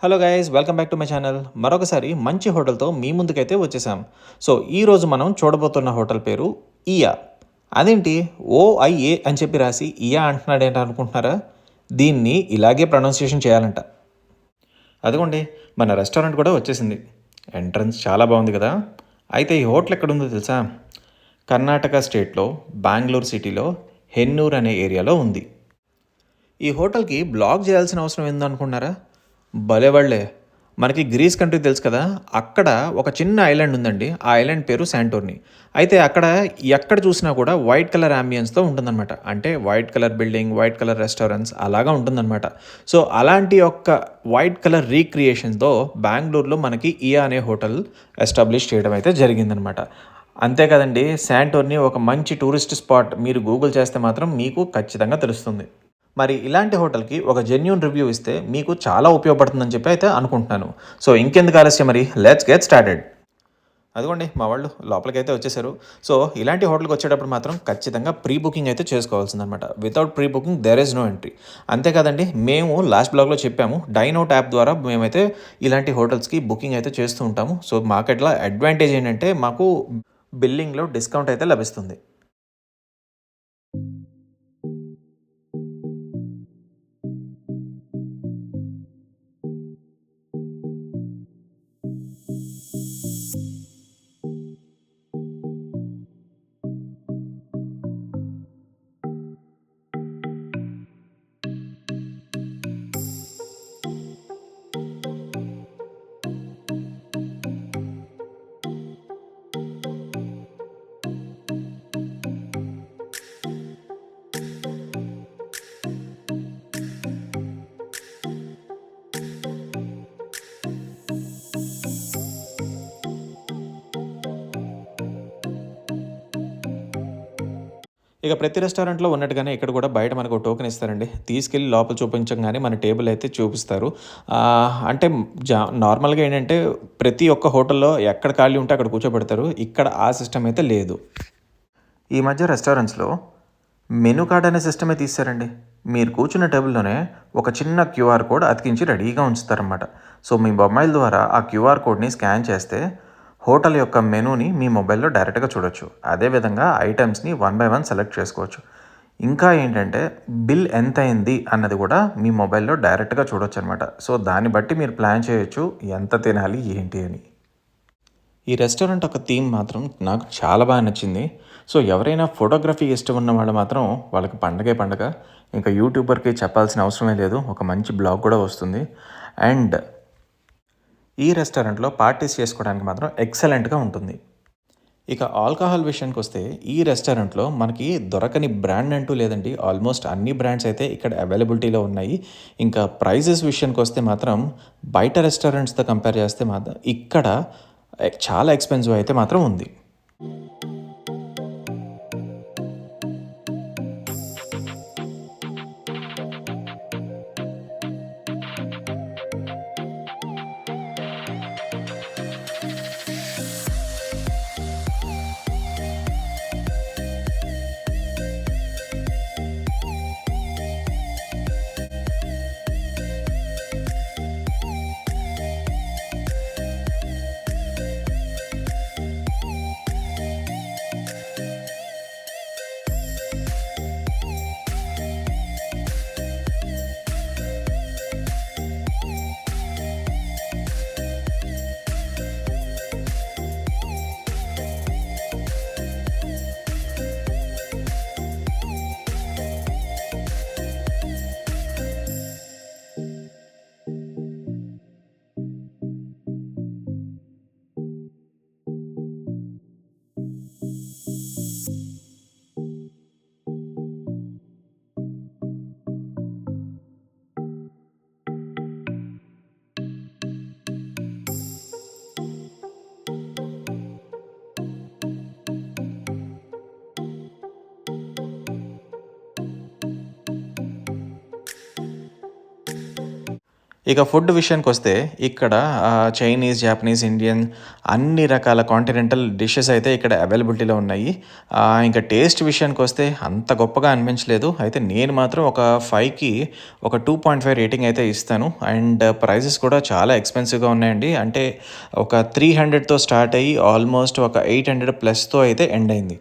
Hello guys, welcome back to my channel. మరొకసారి మంచి హోటల్తో మీ ముందుకైతే వచ్చేసాం. సో ఈరోజు మనం చూడబోతున్న హోటల్ పేరు ఇయా. అదేంటి ఓఐఏ అని చెప్పి రాసి ఇయా అంటున్నాడేంటి అనుకుంటున్నారా? దీన్ని ఇలాగే ప్రొనౌన్సియేషన్ చేయాలంట. అదిగోండి, మన రెస్టారెంట్ కూడా వచ్చేసింది. ఎంట్రన్స్ చాలా బాగుంది కదా. అయితే ఈ హోటల్ ఎక్కడుందో తెలుసా? కర్ణాటక స్టేట్లో బెంగళూరు సిటీలో హెన్నూర్ అనే ఏరియాలో ఉంది. ఈ హోటల్కి బ్లాగ్ చేయాల్సిన అవసరం ఏందనుకున్నారా? భలేవాళ్లే. మనకి గ్రీస్ కంట్రీ తెలుసు కదా, అక్కడ ఒక చిన్న ఐలాండ్ ఉందండి. ఆ ఐలాండ్ పేరు శాంటోర్ని. అయితే అక్కడ ఎక్కడ చూసినా కూడా వైట్ కలర్ అంబియన్స్తో ఉంటుందన్నమాట. అంటే white colour building, white colour restaurants అలాగా ఉంటుందన్నమాట. సో అలాంటి ఒక వైట్ కలర్ రీక్రియేషన్తో బెంగళూరులో మనకి ఇయా అనే హోటల్ ఎస్టాబ్లిష్ చేయడం అయితే జరిగిందనమాట. అంతే కదండి, శాంటోర్ని ఒక మంచి టూరిస్ట్ స్పాట్. మీరు గూగుల్ చేస్తే మాత్రం మీకు ఖచ్చితంగా తెలుస్తుంది. మరి ఇలాంటి హోటల్కి ఒక జెన్యూన్ రివ్యూ ఇస్తే మీకు చాలా ఉపయోగపడుతుందని చెప్పి అయితే అనుకుంటున్నాను. సో ఇంకెందుకు ఆలస్యం, మరి లెట్స్ గెట్ స్టార్టెడ్. అదిగోండి, మా వాళ్ళు లోపలికి అయితే వచ్చేసారు. సో ఇలాంటి హోటల్కి వచ్చేటప్పుడు మాత్రం ఖచ్చితంగా ప్రీ బుకింగ్ అయితే చేసుకోవాల్సిందనమాట. Without pre booking there is no entry. అంతేకాదండి, మేము లాస్ట్ బ్లాగ్లో చెప్పాము, డైనౌట్ యాప్ ద్వారా మేమైతే ఇలాంటి హోటల్స్కి బుకింగ్ అయితే చేస్తూ ఉంటాము. సో మాకు ఎట్లా అడ్వాంటేజ్ ఏంటంటే మాకు బిల్లింగ్లో డిస్కౌంట్ అయితే లభిస్తుంది. ఇక ప్రతి రెస్టారెంట్లో ఉన్నట్టుగానే ఇక్కడ కూడా బయట మనకు ఒక టోకెన్ ఇస్తారండి. తీసుకెళ్ళి లోపల చూపించగానే మన టేబుల్ అయితే చూపిస్తారు. అంటే నార్మల్గా ఏంటంటే ప్రతి ఒక్క హోటల్లో ఎక్కడ ఖాళీ ఉంటే అక్కడ కూర్చోబెడతారు. ఇక్కడ ఆ సిస్టమ్ అయితే లేదు. ఈ మధ్య రెస్టారెంట్స్లో మెనూ కార్డ్ అనే సిస్టమే తీశారండి. మీరు కూర్చున్న టేబుల్లోనే ఒక చిన్న క్యూఆర్ కోడ్ అతికించి రెడీగా ఉంచుతారన్నమాట. సో మీ మొబైల్ ద్వారా ఆ క్యూఆర్ కోడ్ని స్కాన్ చేస్తే హోటల్ యొక్క మెనూని మీ మొబైల్లో డైరెక్ట్గా చూడొచ్చు. అదేవిధంగా ఐటమ్స్ని 1 బై 1 సెలెక్ట్ చేసుకోవచ్చు. ఇంకా ఏంటంటే బిల్ ఎంత అయింది అన్నది కూడా మీ మొబైల్లో డైరెక్ట్గా చూడొచ్చు అనమాట. సో దాన్ని బట్టి మీరు ప్లాన్ చేయొచ్చు ఎంత తినాలి ఏంటి అని. ఈ రెస్టారెంట్ ఒక థీమ్ మాత్రం నాకు చాలా బాగా నచ్చింది. సో ఎవరైనా ఫోటోగ్రఫీ ఇష్టం ఉన్న వాళ్ళు మాత్రం వాళ్ళకి పండగే పండగ. ఇంకా యూట్యూబర్కి చెప్పాల్సిన అవసరమే లేదు, ఒక మంచి బ్లాగ్ కూడా వస్తుంది. అండ్ ఈ రెస్టారెంట్లో పార్టీస్ చేసుకోవడానికి మాత్రం ఎక్సలెంట్గా ఉంటుంది. ఇక ఆల్కహాల్ విషయానికి వస్తే ఈ రెస్టారెంట్లో మనకి దొరకని బ్రాండ్ అంటూ లేదండి. ఆల్మోస్ట్ అన్ని బ్రాండ్స్ అయితే ఇక్కడ అవైలబిలిటీలో ఉన్నాయి. ఇంకా ప్రైజెస్ విషయానికి వస్తే మాత్రం బయట రెస్టారెంట్స్తో కంపేర్ చేస్తే మాత్రం ఇక్కడ చాలా ఎక్స్పెన్సివ్ అయితే మాత్రం ఉంది. ఇక ఫుడ్ విషయానికొస్తే ఇక్కడ చైనీస్, జాపనీస్, ఇండియన్ అన్ని రకాల కాంటినెంటల్ డిషెస్ అయితే ఇక్కడ అవైలబిలిటీలో ఉన్నాయి. ఇంకా టేస్ట్ విషయానికొస్తే అంత గొప్పగా అనిపించలేదు. అయితే నేను మాత్రం ఒక 5కి ఒక 2.5 రేటింగ్ అయితే ఇస్తాను. అండ్ ప్రైజెస్ కూడా చాలా ఎక్స్‌పెన్సివ్‌గా ఉన్నాయండి. అంటే ఒక 300తో స్టార్ట్ అయ్యి ఆల్మోస్ట్ ఒక 800 ప్లస్‌తో అయితే ఎండ్ అయింది.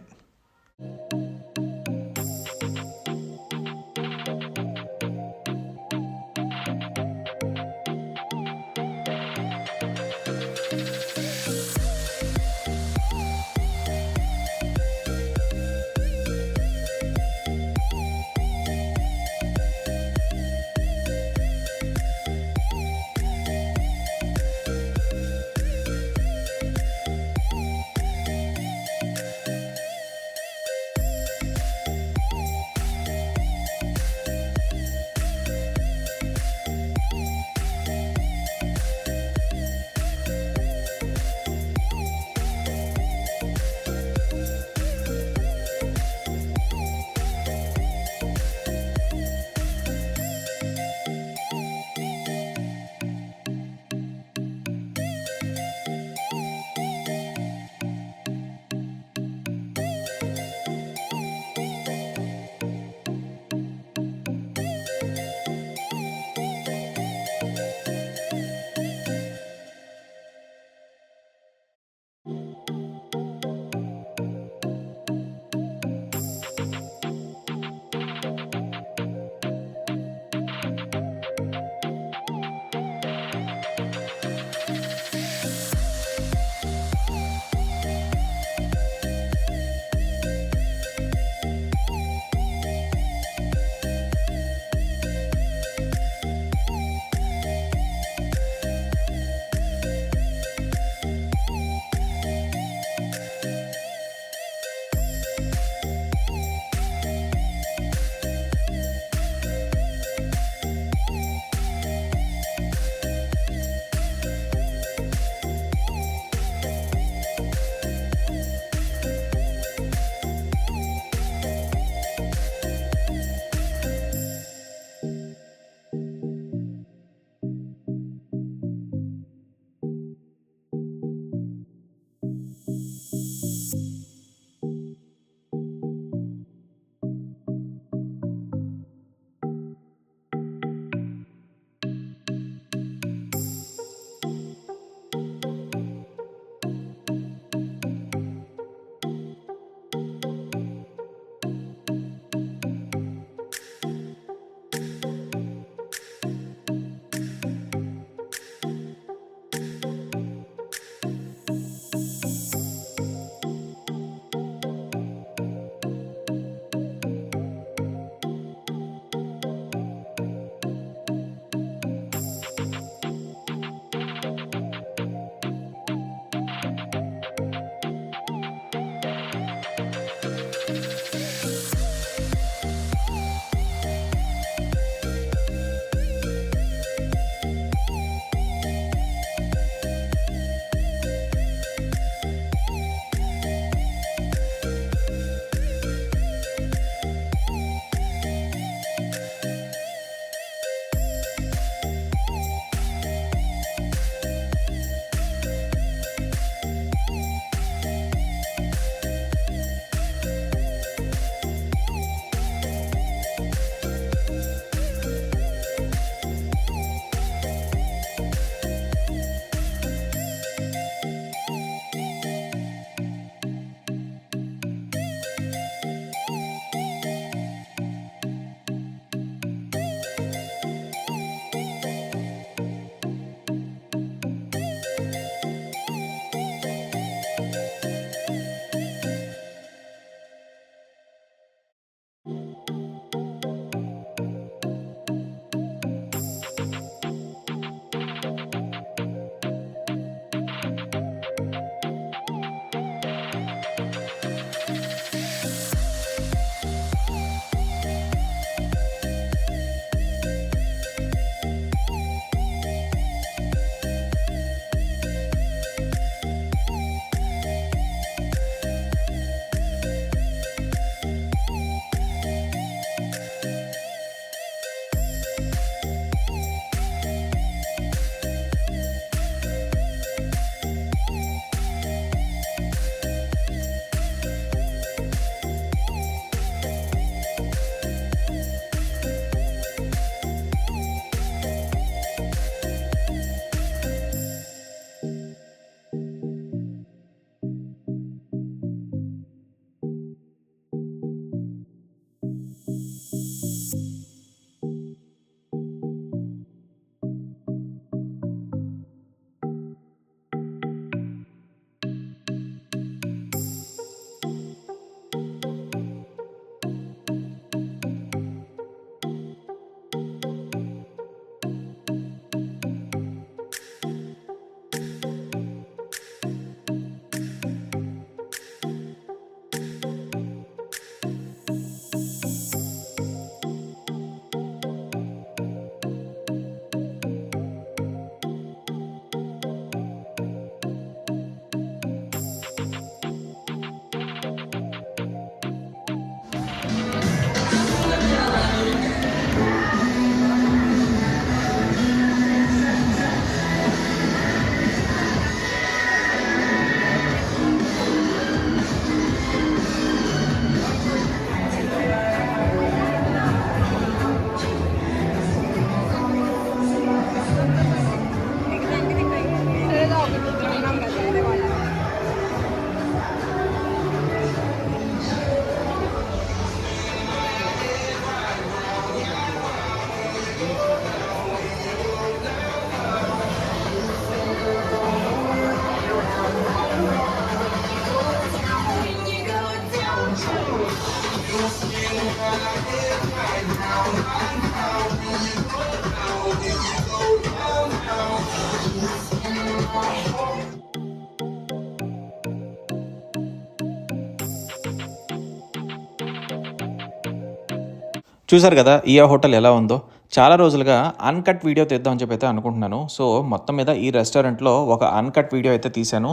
చూసారు కదా ఇయా హోటల్ ఎలా ఉందో. చాలా రోజులుగా అన్‌కట్ వీడియో తీద్దామని చెప్పి అయితే అనుకుంటున్నాను. సో, మొత్తం మీద ఈ రెస్టారెంట్‌లో ఒక అన్‌కట్ వీడియో అయితే తీశాను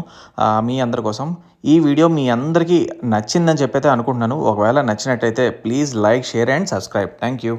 మీ అందరి కోసం. ఈ వీడియో మీ అందరికీ నచ్చిందని చెప్పి అయితే అనుకుంటున్నాను. ఒకవేళ నచ్చినట్టయితే please like, share and subscribe. Thank you.